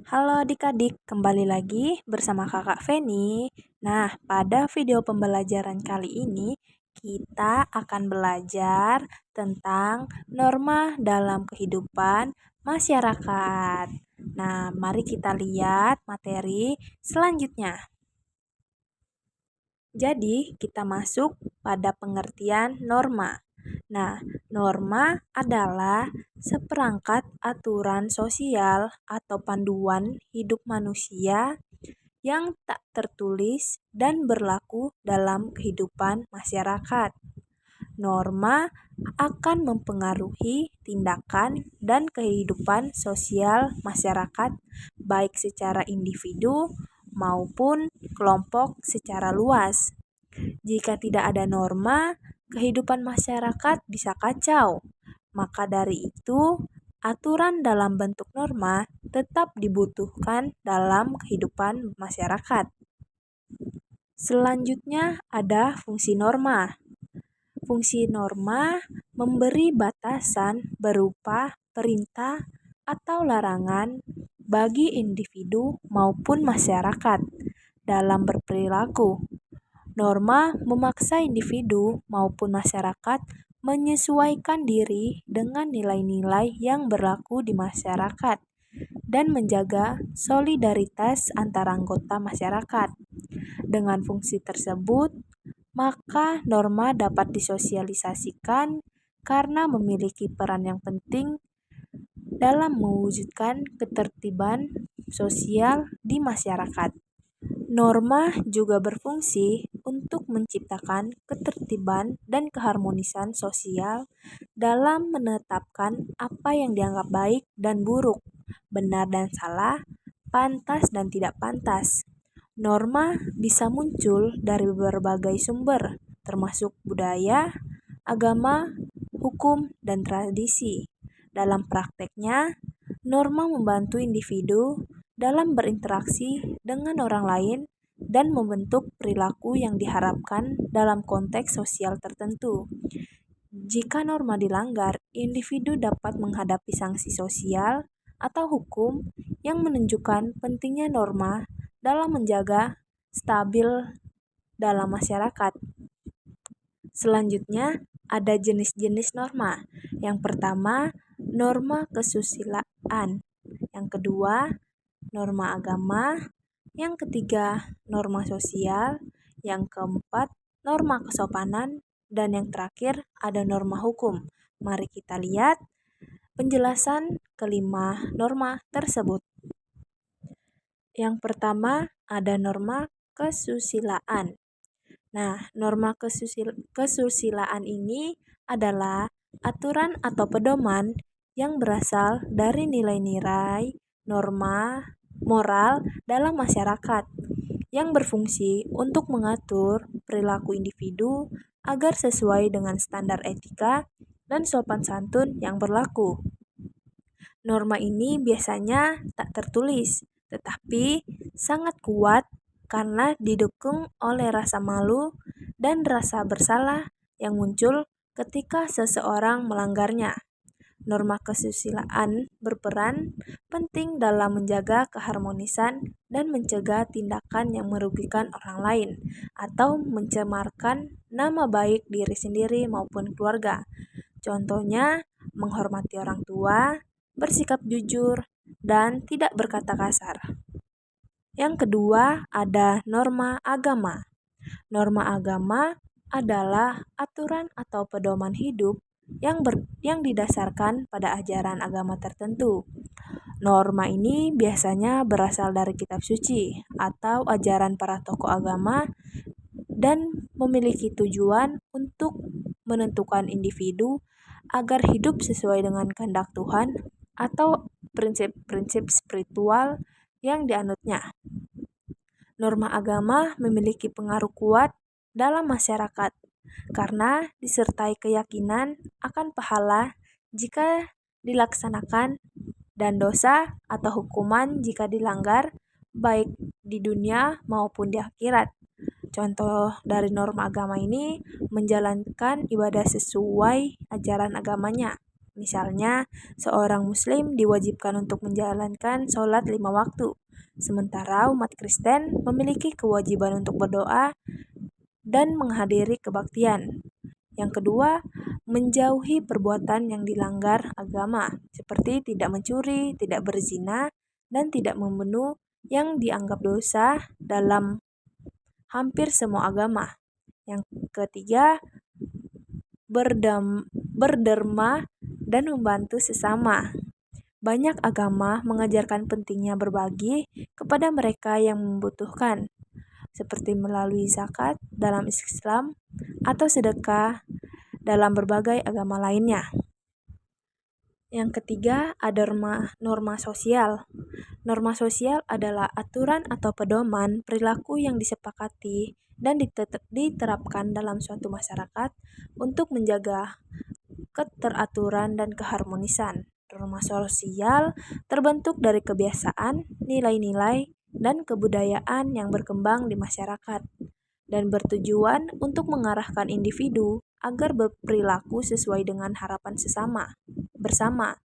Halo adik-adik, kembali lagi bersama kakak Feni. Nah, pada video pembelajaran kali ini, kita akan belajar tentang norma dalam kehidupan masyarakat. Nah, mari kita lihat materi selanjutnya. Jadi, kita masuk pada pengertian norma. Nah, norma adalah seperangkat aturan sosial atau panduan hidup manusia yang tak tertulis dan berlaku dalam kehidupan masyarakat. Norma akan mempengaruhi tindakan dan kehidupan sosial masyarakat, baik secara individu maupun kelompok secara luas. Jika tidak ada norma, kehidupan masyarakat bisa kacau. Maka dari itu, aturan dalam bentuk norma tetap dibutuhkan dalam kehidupan masyarakat. Selanjutnya ada fungsi norma. Fungsi norma memberi batasan berupa perintah atau larangan bagi individu maupun masyarakat dalam berperilaku. Norma memaksa individu maupun masyarakat menyesuaikan diri dengan nilai-nilai yang berlaku di masyarakat dan menjaga solidaritas antar anggota masyarakat. Dengan fungsi tersebut, maka norma dapat disosialisasikan karena memiliki peran yang penting dalam mewujudkan ketertiban sosial di masyarakat. Norma juga berfungsi untuk menciptakan ketertiban dan keharmonisan sosial dalam menetapkan apa yang dianggap baik dan buruk, benar dan salah, pantas dan tidak pantas. Norma bisa muncul dari berbagai sumber, termasuk budaya, agama, hukum, dan tradisi. Dalam prakteknya, norma membantu individu dalam berinteraksi dengan orang lain dan membentuk perilaku yang diharapkan dalam konteks sosial tertentu. Jika norma dilanggar, individu dapat menghadapi sanksi sosial atau hukum yang menunjukkan pentingnya norma dalam menjaga stabil dalam masyarakat. Selanjutnya, ada jenis-jenis norma. Yang pertama, norma kesusilaan. Yang kedua, norma agama. Yang ketiga, norma sosial. Yang keempat, norma kesopanan. Dan yang terakhir, ada norma hukum. Mari kita lihat penjelasan kelima norma tersebut. Yang pertama, ada norma kesusilaan. Nah, norma kesusilaan ini adalah aturan atau pedoman yang berasal dari nilai-nilai norma moral dalam masyarakat yang berfungsi untuk mengatur perilaku individu agar sesuai dengan standar etika dan sopan santun yang berlaku. Norma ini biasanya tak tertulis, tetapi sangat kuat karena didukung oleh rasa malu dan rasa bersalah yang muncul ketika seseorang melanggarnya. Norma kesusilaan berperan penting dalam menjaga keharmonisan dan mencegah tindakan yang merugikan orang lain atau mencemarkan nama baik diri sendiri maupun keluarga. Contohnya, menghormati orang tua, bersikap jujur, dan tidak berkata kasar. Yang kedua, ada norma agama. Norma agama adalah aturan atau pedoman hidup yang didasarkan pada ajaran agama tertentu. Norma ini biasanya berasal dari kitab suci atau ajaran para tokoh agama dan memiliki tujuan untuk menentukan individu agar hidup sesuai dengan kehendak Tuhan atau prinsip-prinsip spiritual yang dianutnya. Norma agama memiliki pengaruh kuat dalam masyarakat karena disertai keyakinan akan pahala jika dilaksanakan dan dosa atau hukuman jika dilanggar baik di dunia maupun di akhirat. Contoh dari norma agama ini menjalankan ibadah sesuai ajaran agamanya. Misalnya, seorang Muslim diwajibkan untuk menjalankan sholat 5 waktu, sementara umat Kristen memiliki kewajiban untuk berdoa dan menghadiri kebaktian. Yang kedua, menjauhi perbuatan yang dilanggar agama, seperti tidak mencuri, tidak berzina, dan tidak membunuh yang dianggap dosa dalam hampir semua agama. Yang ketiga, berderma dan membantu sesama. Banyak agama mengajarkan pentingnya berbagi kepada mereka yang membutuhkan, seperti melalui zakat dalam Islam atau sedekah dalam berbagai agama lainnya. Yang ketiga, ada norma sosial. Norma sosial adalah aturan atau pedoman perilaku yang disepakati dan diterapkan dalam suatu masyarakat untuk menjaga keteraturan dan keharmonisan. Norma sosial terbentuk dari kebiasaan, nilai-nilai, dan kebudayaan yang berkembang di masyarakat dan bertujuan untuk mengarahkan individu agar berperilaku sesuai dengan harapan bersama.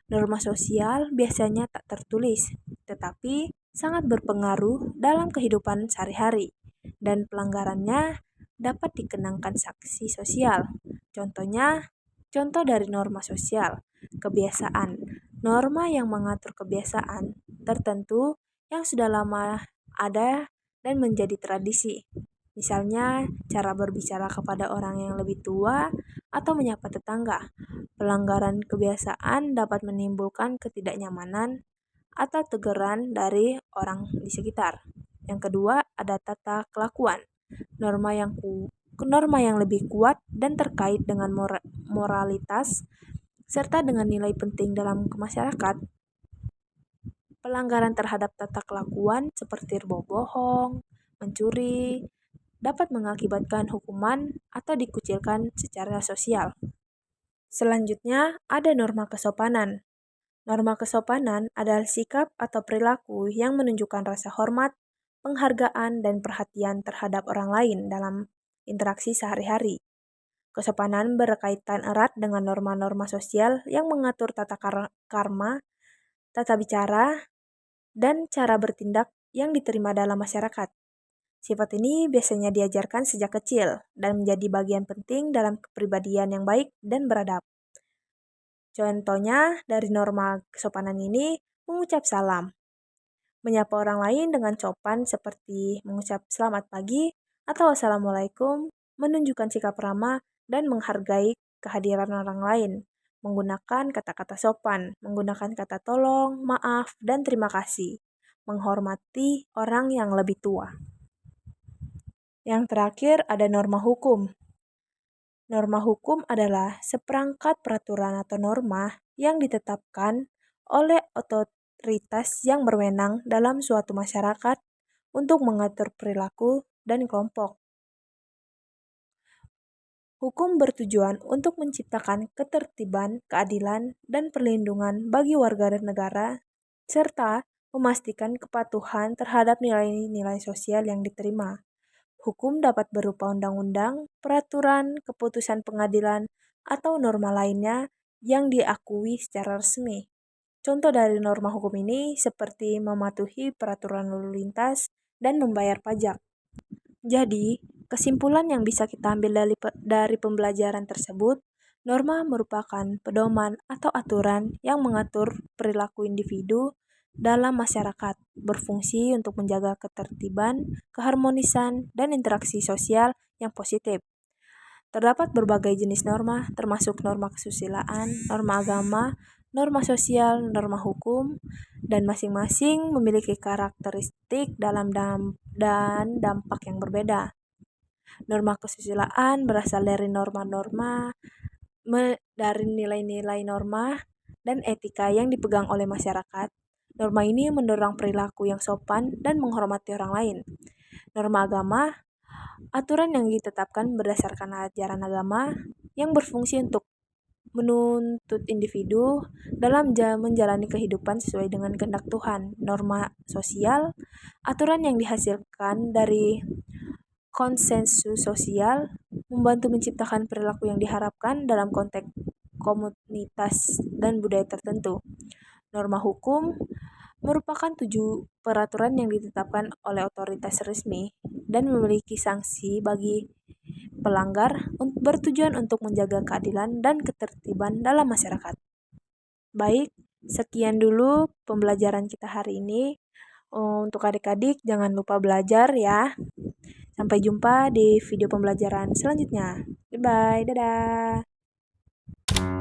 Norma sosial biasanya tak tertulis, tetapi sangat berpengaruh dalam kehidupan sehari-hari, dan pelanggarannya dapat dikenangkan sanksi sosial. Contoh dari norma sosial, kebiasaan. Norma yang mengatur kebiasaan tertentu yang sudah lama ada dan menjadi tradisi. Misalnya, cara berbicara kepada orang yang lebih tua atau menyapa tetangga. Pelanggaran kebiasaan dapat menimbulkan ketidaknyamanan atau teguran dari orang di sekitar. Yang kedua, ada tata kelakuan. Norma yang lebih kuat dan terkait dengan moralitas serta dengan nilai penting dalam masyarakat. Pelanggaran terhadap tata kelakuan seperti berbohong, mencuri, dapat mengakibatkan hukuman atau dikucilkan secara sosial. Selanjutnya, ada norma kesopanan. Norma kesopanan adalah sikap atau perilaku yang menunjukkan rasa hormat, penghargaan, dan perhatian terhadap orang lain dalam interaksi sehari-hari. Kesopanan berkaitan erat dengan norma-norma sosial yang mengatur tata karma, tata bicara, dan cara bertindak yang diterima dalam masyarakat. Sifat ini biasanya diajarkan sejak kecil dan menjadi bagian penting dalam kepribadian yang baik dan beradab. Contohnya dari norma kesopanan ini, mengucap salam. Menyapa orang lain dengan sopan seperti mengucap selamat pagi atau assalamualaikum, menunjukkan sikap ramah dan menghargai kehadiran orang lain. Menggunakan kata-kata sopan, menggunakan kata tolong, maaf, dan terima kasih. Menghormati orang yang lebih tua. Yang terakhir ada norma hukum. Norma hukum adalah seperangkat peraturan atau norma yang ditetapkan oleh otoritas yang berwenang dalam suatu masyarakat untuk mengatur perilaku dan kelompok. Hukum bertujuan untuk menciptakan ketertiban, keadilan, dan perlindungan bagi warga negara, serta memastikan kepatuhan terhadap nilai-nilai sosial yang diterima. Hukum dapat berupa undang-undang, peraturan, keputusan pengadilan, atau norma lainnya yang diakui secara resmi. Contoh dari norma hukum ini seperti mematuhi peraturan lalu lintas dan membayar pajak. Jadi, kesimpulan yang bisa kita ambil dari pembelajaran tersebut, norma merupakan pedoman atau aturan yang mengatur perilaku individu dalam masyarakat, berfungsi untuk menjaga ketertiban, keharmonisan, dan interaksi sosial yang positif. Terdapat berbagai jenis norma, termasuk norma kesusilaan, norma agama, norma sosial, norma hukum, dan masing-masing memiliki karakteristik dan dampak yang berbeda. Norma kesusilaan berasal dari dari nilai-nilai norma dan etika yang dipegang oleh masyarakat. Norma ini mendorong perilaku yang sopan dan menghormati orang lain. Norma agama, aturan yang ditetapkan berdasarkan ajaran agama yang berfungsi untuk menuntut individu dalam menjalani kehidupan sesuai dengan kehendak Tuhan. Norma sosial, aturan yang dihasilkan dari konsensus sosial, membantu menciptakan perilaku yang diharapkan dalam komunitas dan budaya tertentu. Norma hukum merupakan 7 peraturan yang ditetapkan oleh otoritas resmi dan memiliki sanksi bagi pelanggar bertujuan untuk menjaga keadilan dan ketertiban dalam masyarakat. Baik, sekian dulu pembelajaran kita hari ini. Untuk adik-adik jangan lupa belajar ya. Sampai jumpa di video pembelajaran selanjutnya. Goodbye, dadah.